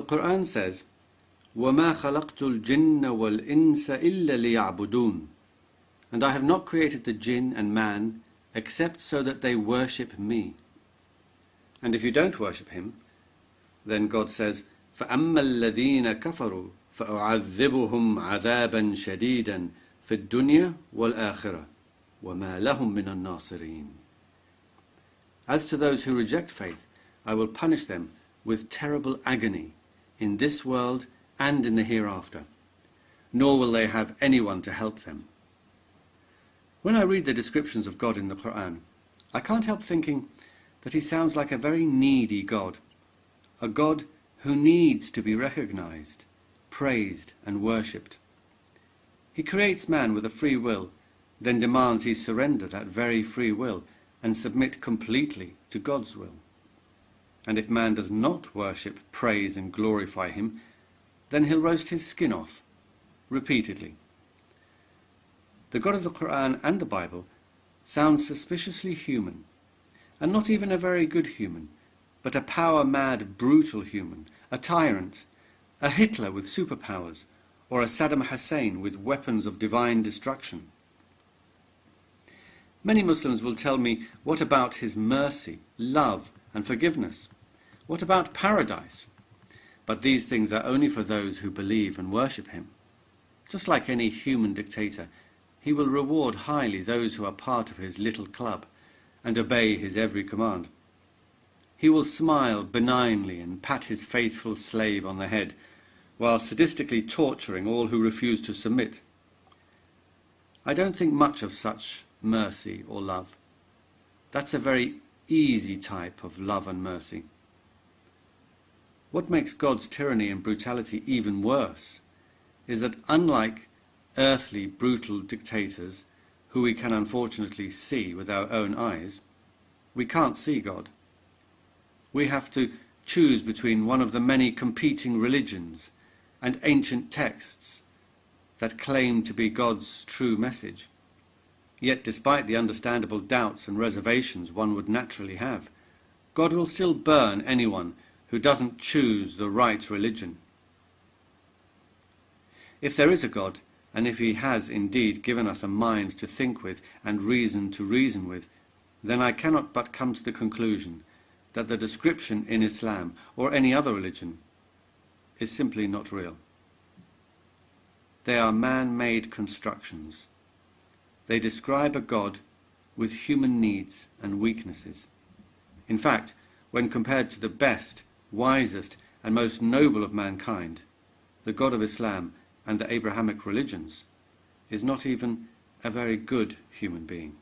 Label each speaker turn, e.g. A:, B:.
A: Quran says, وَمَا خَلَقْتُ الْجِنَّ وَالْإِنسَ إِلَّا لِيَعْبُدُونَ, and I have not created the jinn and man except so that they worship me. And if you don't worship him, then God says, فَأَمَّا الَّذِينَ كَفَرُوا فَأُعَذِّبُهُمْ عَذَابًا شَدِيدًا فِي الدُّنْيَا وَالْآخِرَةِ وَمَا لَهُمْ مِنَ النَّاصِرِينَ. As to those who reject faith, I will punish them with terrible agony in this world and in the hereafter, nor will they have anyone to help them. When I read the descriptions of God in the Quran, I can't help thinking that he sounds like a very needy God, a God who needs to be recognized, praised and worshipped. He creates man with a free will, then demands he surrender that very free will and submit completely to God's will. And if man does not worship, praise and glorify him, then he'll roast his skin off, repeatedly. The God of the Quran and the Bible sounds suspiciously human, and not even a very good human, but a power-mad, brutal human, a tyrant, a Hitler with superpowers, or a Saddam Hussein with weapons of divine destruction. Many Muslims will tell me, what about his mercy, love and forgiveness? What about paradise? But these things are only for those who believe and worship him. Just like any human dictator, he will reward highly those who are part of his little club and obey his every command. He will smile benignly and pat his faithful slave on the head, while sadistically torturing all who refuse to submit. I don't think much of such mercy or love. That's a very easy type of love and mercy. What makes God's tyranny and brutality even worse is that, unlike earthly brutal dictators who we can unfortunately see with our own eyes, we can't see God. We have to choose between one of the many competing religions and ancient texts that claim to be God's true message. Yet, despite the understandable doubts and reservations one would naturally have, God will still burn anyone who doesn't choose the right religion. If there is a God, and if he has indeed given us a mind to think with and reason to reason with, then I cannot but come to the conclusion that the description in Islam or any other religion is simply not real. They are man-made constructions. They describe a God with human needs and weaknesses. In fact, when compared to the best, wisest and most noble of mankind, the God of Islam and the Abrahamic religions is not even a very good human being.